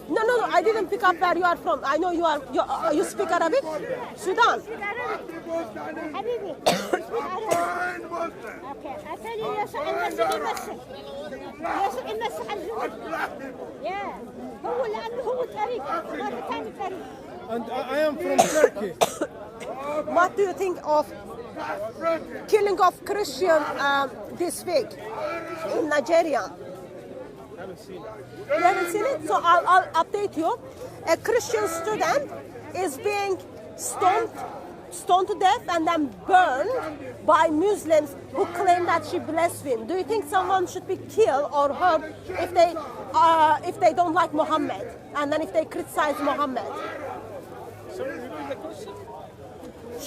No, I didn't pick up where you are from. I know you speak Arabic? Sudan. حبيبي اوكي اتاني يسوع المسيح يمثل يسوع يمثل الجنود يا هو لانه هو الطريق ما في ثاني طريق. And I am from Turkey. What do you think of killing of Christian this week in Nigeria? You haven't seen it? So I'll update you. A Christian student is being stoned to death and then burned by Muslims who claim that she blasphemed. Do you think someone should be killed or hurt if they don't like Muhammad and then if they criticize Muhammad?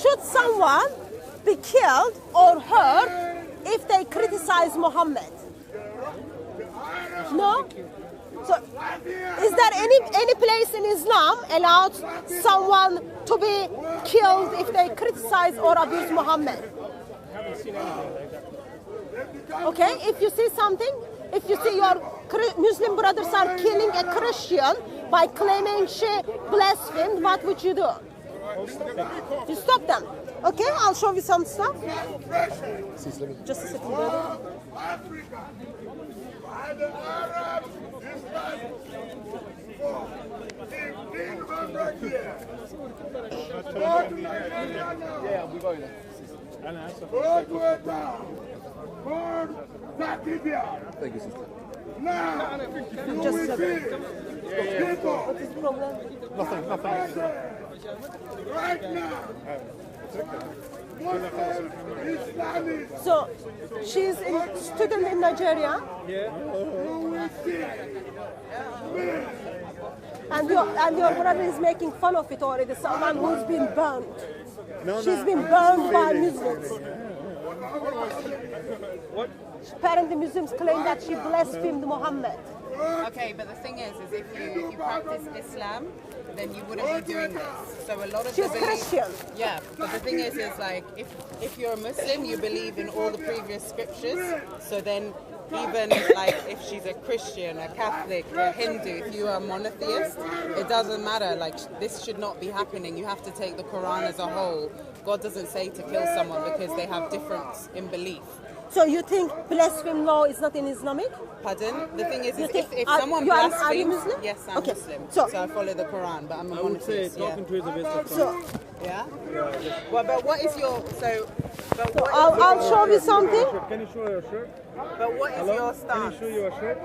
Should someone be killed or hurt if they criticize Muhammad? No? So, is there any place in Islam allowed someone to be killed if they criticize or abuse Muhammad? I haven't seen anything like that. Okay, if you see something, if you see your Muslim brothers are killing a Christian by claiming she blasphemed, what would you do? You stop them. Okay, I'll show you some stuff. Just a second, brother. Thank you, sister. Just a second. What is the problem? Nothing. Right now. So, she's a student in Nigeria. And your brother is making fun of it already. Someone who's been burned. She's been burned by Muslims. What? Apparently, Muslims claim that she blasphemed Muhammad. Okay, but the thing is if you practice Islam, then you wouldn't be doing this. So a lot of She's Christian. Yeah, but the thing is like if you're a Muslim, you believe in all the previous scriptures. So then even like if she's a Christian, a Catholic, a Hindu, if you are a monotheist, it doesn't matter. Like this should not be happening. You have to take the Quran as a whole. God doesn't say to kill someone because they have difference in belief. So you think blasphemy law is not in Islamic? Pardon? The thing is if someone are you blasphemes, Muslim? yes, I'm okay. Muslim. So I follow the Quran, but I'm a I would say monotheist. talking to is a waste of time. So Yeah? Well, but what is your I'll show you something. Can you show your shirt? But what is your Can stance? you show your shirt?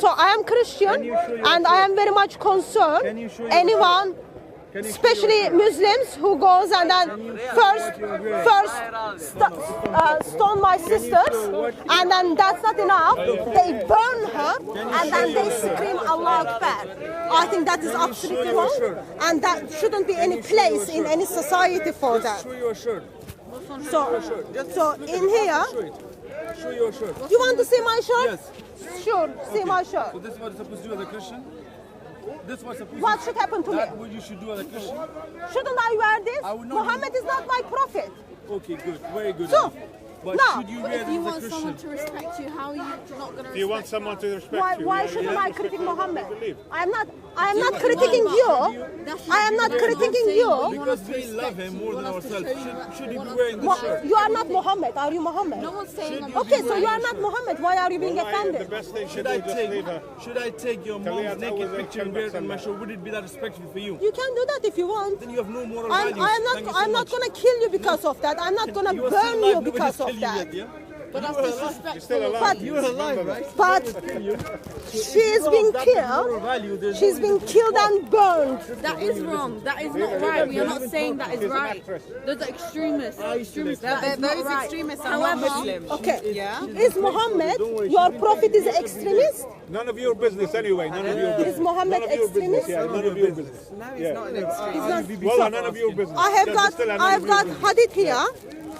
So I am Christian and I am very much concerned. Anyone, especially Muslims, who goes and then first stone my sisters, and then that's not enough. They burn her and then they scream Allah Akbar. I think that is absolutely wrong, and that shouldn't be any place in any society for that. Show your shirt. So in here, Show your shirt. you want to see my shirt? Yes. Sure, see my shirt. So this is what you're supposed to do as a Christian? This was supposed What should happen to me? That's what you should do as a Christian. Shouldn't I wear this? I would not Muhammad is not my prophet. Okay, good. Very good. So, but now, should you wear If you this as a want someone Christian? to respect you, how are you not going to respect If you want someone to respect you, why you shouldn't have I to critique respect what Muhammad? you believe. I am not critiquing you. I am not critiquing you. Because we love him more than ourselves. Should he be wearing this shirt? You are not Muhammad. Are you Muhammad? No one's saying I'm Okay, so you are not Muhammad. Why are you being The offended? best thing Should to I do, just leave her. take your Talia, mom's that was naked a picture and wear it on my Sunday. show? Would it be that respectful for you? You can do that if you want. Then you have no moral values. I'm not gonna kill you because of that. I'm not gonna burn you because of that. But that's You're disrespectful. still alive. But You're alive, right? But she's been killed. She's been killed and burned. That is wrong. That is not right. We are not saying that is right. Those are extremists. Extremists. That is not Those right. extremists are not However, Muslims. Okay. Yeah? Is Muhammad, your prophet, is an extremist? None of your business anyway. None of your business. Is Muhammad None of your business. extremist? Yeah, none of your business. No, he's not an extremist. Well, none of your business. I have That's still got none of your business. hadith here.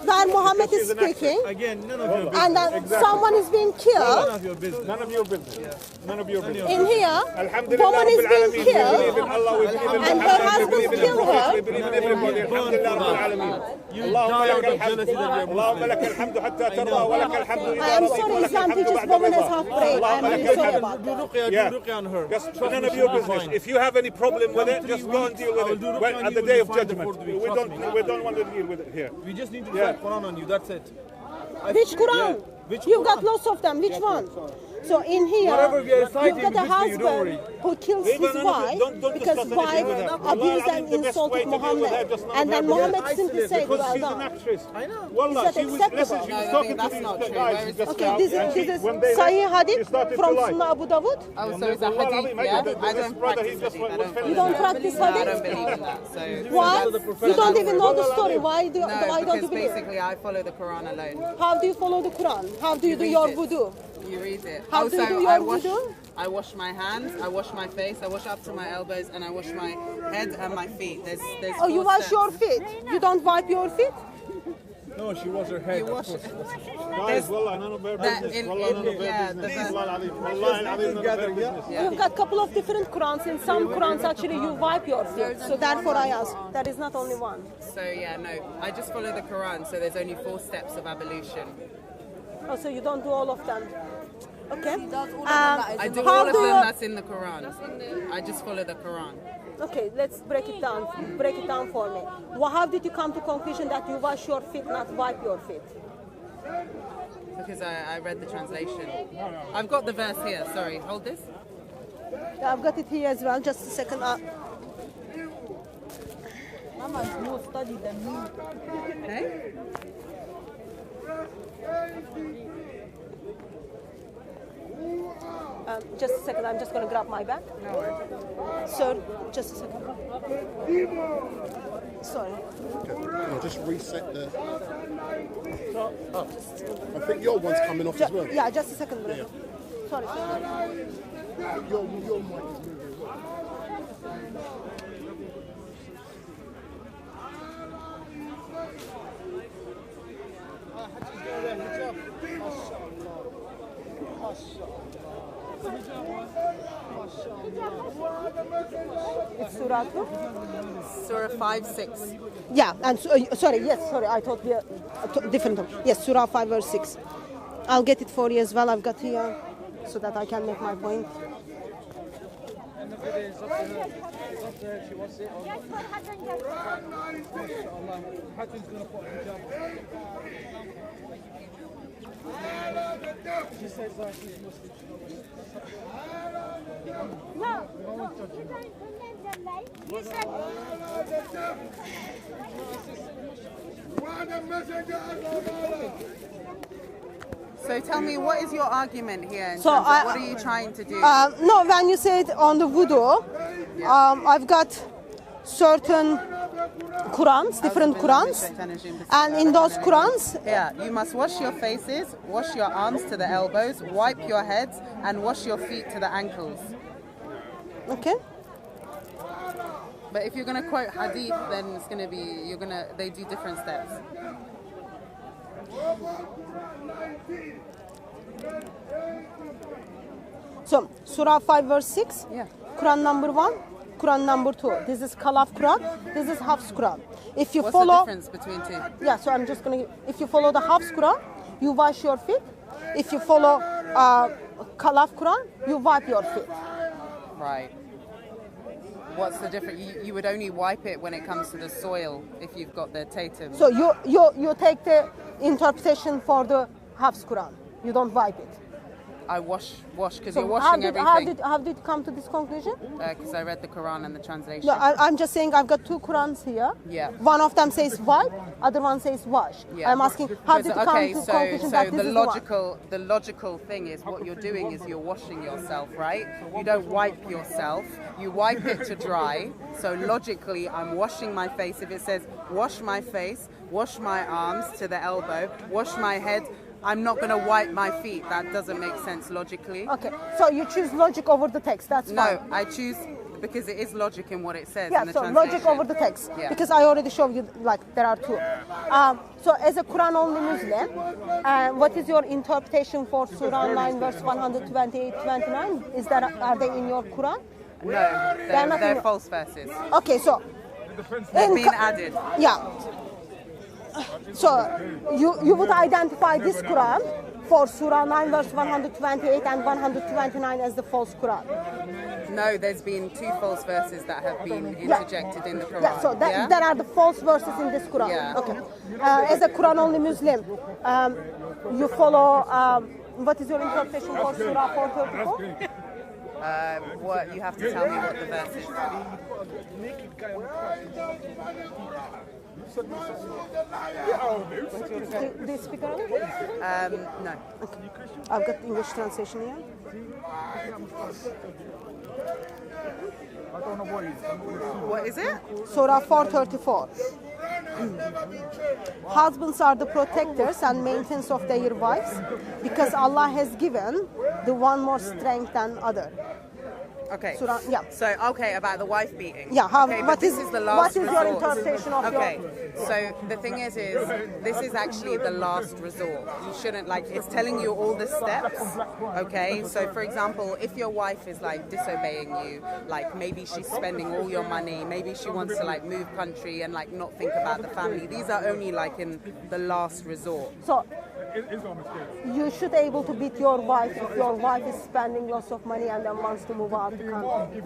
where Muhammad is she's an actress. speaking, Again, none of your business. and then someone is being None killed. of your business. None of your business. None of your business. In here, Alhamdulillah, woman is being Rabbil Alameen. We believe killed, in Allah, we believe in and her Muhammad, we husband believe in the killed Prophet, her. we believe in everybody. Alhamdulillah, Rabbil Alameen. You اللهم die لك out of الحمد jealousy that you're اللهم Muslim. لك الحمد حتى ترضى ولك الحمد I إذا am رضيت sorry, ولك Islam الحمد teaches بعد women as الرضا. half brave. I اللهم am لك sorry الحمد. about Do that. ruqya, Yeah. do ruqya on her. Just Trust none me, of she'll your be business. fine. If you have any problem with it, 3 just go and weeks, deal with I will it do ruqya when, on at you, the will day be of fine judgment. before the week, We trust me. don't want to deal with it here. We just need to Yeah. recite Quran on you, that's it. Which Quran? Which You've got Quran? lots of them. Which one? So in here, Whatever we are reciting, you've got a we just do, don't worry. husband who kills Leave his her none of it. wife Don't because discuss anything wife with her. abused Allah, and the best way insulted to deal with her, Muhammad. just not And then have her. Muhammad simply Isolate, said, Because well she's an done. actress. I know. Wallah, Is that she was, acceptable? listen, she No, was I talking think to that's these not true. guys. Where is just this Okay, now, this and is, she- this is when they Sahih left, she Hadith started from to lie. Sunnah Abu Dawud. Oh, so it's a Wallah, hadith, Azim, yeah? this I don't brother, he practice just hadith. I was don't finished. You don't practice No, I don't Hadith? believe in that. So Why? You don't even know the story. Why No, don't you because believe? basically I follow the Quran alone. How do you follow the Quran? How do you do read your it. wudu? You read it. How do you do I your wash, wudu? I wash my hands, I wash my face, I wash up to my elbows, and I wash my head and my feet. There's Oh, you 4 wash steps. your feet. You don't wipe your feet? No, she was her head. You of wash course. Guys, wallah, none of their That business. in- Wallah, none of their yeah, business. the- Wallah al-Azim. Wallah al-Azim, none of their business. You've got a couple of different Qurans. In some Qurans, actually, you wipe your feet. So therefore, I asked. There is not only one. So yeah, no, I just follow the Quran. So there's only 4 steps of ablution. Oh, so you don't do all of them. Okay. She does all of them that is I in do the all How of do them you- that's in the Quran. I just follow the Quran. Okay, let's break it down. Break it down for me. Well, how did you come to conclusion that you wash your feet, not wipe your feet? Because I read the translation. I've got the verse here. Sorry, hold this. Yeah, I've got it here as well. Just a second. Mama is more studied than me. Hey? Just a second. I'm just going to grab my bag. No worries. Sir, just a second. Sorry. I'll just reset the. I think your one's coming off as well. Yeah, just a second, brother. Sorry. Your mic is moving as well. It's Surah 2? Surah 5:6. Yeah, and sorry, yes, sorry, I thought we are different. Yes, Surah 5 verse 6. I'll get it for you as well. I've got here so that I can make my point. So tell me, what is your argument here? In So terms of I- what are you trying to do? No, when you said on the wudu, I've got certain Qurans, different Qurans, and in those Qurans, Yeah, you must wash your faces, wash your arms to the elbows, wipe your heads, and wash your feet to the ankles. okay. But if you're going to quote hadith, then it's going to be, they do different steps. So Surah 5 verse 6, Yeah. Quran number 1, Quran number 2. This is Kalaf Quran, this is Hafs Quran. If you What's the follow, difference between two? yeah, so I'm just gonna, if you follow the Hafs Quran, you wash your feet. If you follow Kalaf Quran, you wipe your feet. Right. What's the difference? You would only wipe it when it comes to the soil if you've got the tatum. So you take the interpretation for the Hafs Quran. You don't wipe it. I wash because So you're washing everything. how did you come to this conclusion? Because I read the Quran and the translation. No, I'm just saying I've got 2 Qurans here. Yeah. One of them says wipe, other one says wash. Yeah. I'm asking how did you come Okay, to so conclusion that this the is the logical thing is what you're doing is you're washing yourself, right? You don't wipe yourself. You wipe it to dry. So logically, I'm washing my face. If it says wash my face, wash my arms to the elbow, wash my head, I'm not going to wipe my feet. That doesn't make sense logically. one? Okay, so you choose logic over the text. That's fine. No, I choose because it is logic in what it says. Yeah, in the so translation. logic over the text. Yeah. Because I already showed you, like, there are two. So as a Quran-only Muslim, what is your interpretation for Surah 9, verse 128-29? Are they in your Quran? No, not they're in- false verses. Okay, so They've in been Ca- added. yeah. So you would identify this Quran for Surah 9, verse 128 and 129 as the false Quran. No, there's been 2 false verses that have been interjected in the Quran. Yeah, so there are the false verses in this Quran. Yeah. Okay. As a Quran-only Muslim, you follow, what is your interpretation for Surah 434? What you have to tell me what the verse is. Do you speak Arabic? No. I've got the English translation here. What is it? Surah 434. Husbands are the protectors and maintenance of their wives because Allah has given the one more strength than other. Okay. Surah, yeah. So, okay, about the wife beating. Yeah, how- okay, what but this is- is the last what is your resort. interpretation of your- Okay, so the thing is this is actually the last resort. You shouldn't, like, it's telling you all the steps, okay? So, for example, if your wife is, like, disobeying you, like, maybe she's spending all your money, maybe she wants to, like, move country and, like, not think about the family. These are only, like, in the last resort. So you should able to beat your wife if your wife is spending lots of money and then wants to move out the country.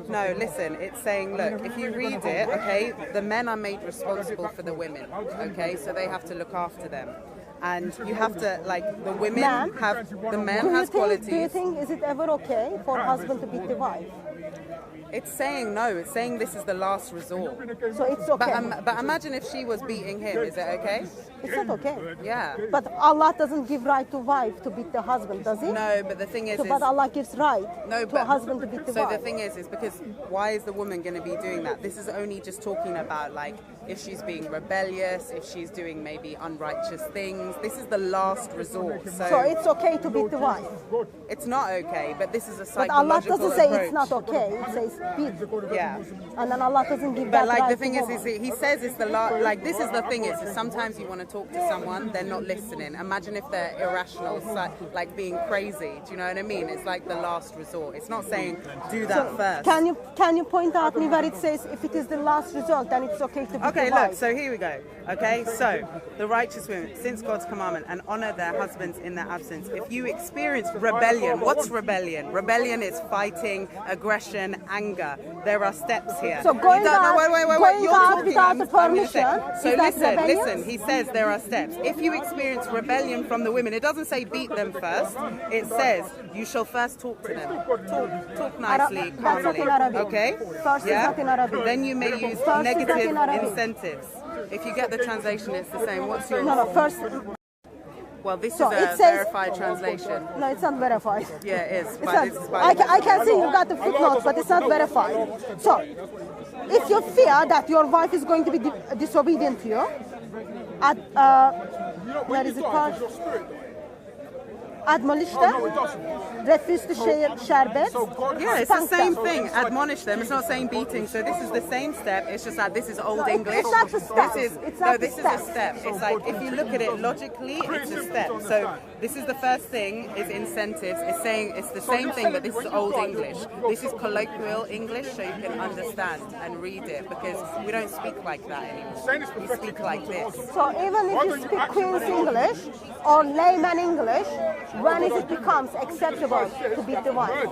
No, listen, it's saying, look, if you read it, okay, the men are made responsible for the women, okay, so they have to look after them. And you have to, like, the women Man, have, the man Do you has qualities. think is it ever okay for a husband to beat the wife? It's saying no, it's saying this is the last resort. So it's okay. But imagine if she was beating him, is it okay? It's not okay. Yeah. But Allah doesn't give right to wife to beat the husband, does he? No, but the thing is, So, but Allah gives right no, to a husband to beat the so wife. the thing is because why is the woman going to be doing that? This is only just talking about, like, if she's being rebellious, if she's doing maybe unrighteous things. This is the last resort. So it's okay to beat the wife. It's not okay, but this is a But Allah psychological doesn't say approach. it's not okay. It says beat. Yeah. And then Allah doesn't give But that like right the thing to is woman. he says it's the like this is the thing is sometimes you want to talk to someone, they're not listening. Imagine if they're irrational, like being crazy. Do you know what I mean? It's like the last resort. It's not saying do that first. Can you point out me where it says if it is the last result, then it's okay to beat Okay, the look, wife? so here we go. Okay, so the righteous women, since God's commandment, and honor their husbands in their absence. If you experience rebellion, what's rebellion? Rebellion is fighting, aggression, anger. There are steps here. So going no, out- wait. going You're out talking. without the I'm gonna say. permission, So is that rebellion? listen. He says there are steps. If you experience rebellion from the women, it doesn't say beat them first. It says you shall first talk to them. Talk nicely, That's not calmly. in Arabic. Okay? First is not in Arabic. Then you may use First is not negative in Arabic. incentives. If you get the translation, it's the same. What's yours? No, first. Well, this So is it a says- verified translation. No, it's not verified. Yeah, it is. It's But not, this is by I can see you got the footnotes, but it's not verified. So, if you fear that your wife is going to be disobedient to you, where is it called? Admonish them, refuse to share sherbet. Yeah, it's the spank same them. thing. Admonish them. It's not saying beating. So this is the same step. It's just that this is Old English. It's not the step. This is It's no. not the This is a step. step. It's like if you look at it logically, it's a step. So this is the first thing. Is incentives. It's saying it's the same thing, but this is Old English. This is colloquial English, so you can understand and read it because we don't speak like that anymore. We speak like this. So even if you speak Queen's English or layman English, when it becomes acceptable to beat the wife?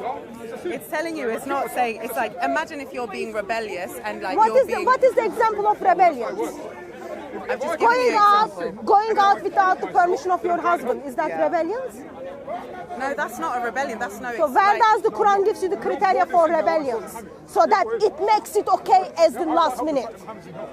It's telling you. It's not saying. It's like imagine if you're being rebellious and like What you're is being. what is the example of rebellion? I've just given you an example. Going out without the permission of your husband, is that Yeah. rebellion? No, that's not a rebellion. That's no. So it's where like- does the Quran gives you the criteria for rebellions? So that it makes it okay as the last minute,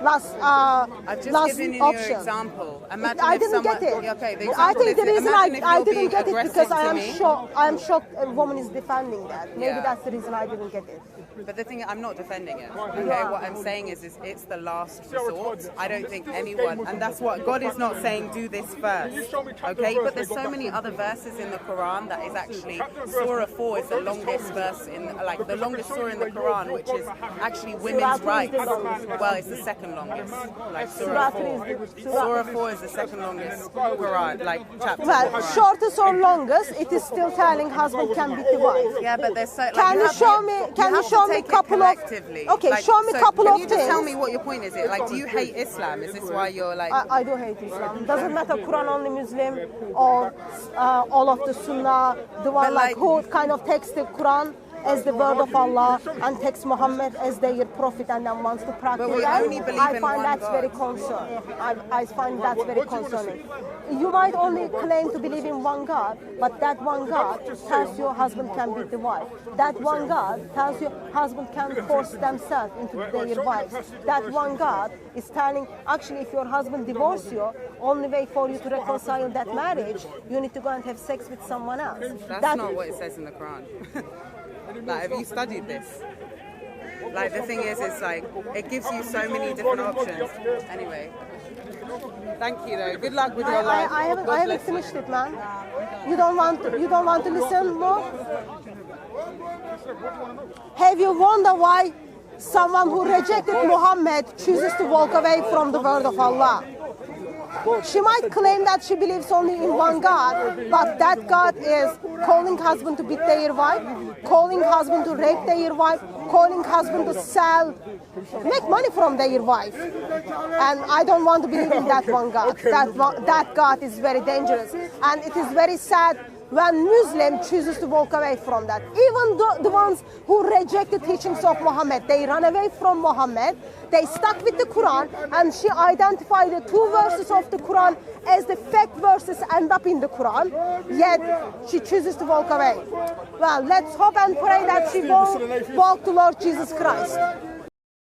last I've just last given you option. your example. Imagine I if didn't someone, get it. Okay, the I example think the is, reason imagine if I you're didn't being get it aggressive because I to am me. shocked. I am shocked a woman is defending that. Maybe Yeah. that's the reason I didn't get it. But the thing, I'm not defending it. Okay, what I'm saying is it's the last resort. I don't think anyone, and that's what God is not saying. Do this first. Okay, but there's so many other verses in the Quran that is actually Surah 4 is the longest verse in, like the longest surah in the Quran, which is actually women's rights. Well, it's the second longest. Like Surah 4. Surah 4 is the second longest Quran, like chapter. Well, of the Quran. shortest or longest, it is still telling husband can beat the wife. Yeah, but there's so. Like, Can you show me? Can you show me a couple of? Collectively. Okay, show me a couple can of you things. just tell me what your point is? It like, do you hate Islam? Is this why you're like? I do hate Islam. Doesn't matter Quran only Muslim or all of the Sunnah, the one like who kind of takes the Quran as the word of Allah and takes Muhammad as their prophet and then wants to practice we that. only believe I in find one that's God. very concerning. I find that's very concerning. You might only claim to believe in one God, but that one God tells your husband can beat the wife. That one God tells your husband can force themselves into their wives. That one God is telling, actually, if your husband divorces you, only way for you to reconcile that marriage, you need to go and have sex with someone else. That's not what it says in the Quran. Like, have you studied this? Like, the thing is, it's like, it gives you so many different options. Anyway, thank you though. Good luck with your life. I haven't finished it, man. You don't want to listen more? Have you wondered why someone who rejected Muhammad chooses to walk away from the word of Allah? She might claim that she believes only in one God, but that God is calling husband to beat their wife, calling husband to rape their wife, calling husband to sell, make money from their wife. And I don't want to believe in that one God. That God is very dangerous. And it is very sad when Muslim chooses to walk away from that. Even the ones who reject the teachings of Muhammad, they run away from Muhammad, they stuck with the Quran, and she identified the two verses of the Quran as the fake verses end up in the Quran, yet she chooses to walk away. Well, let's hope and pray that she will walk to Lord Jesus Christ.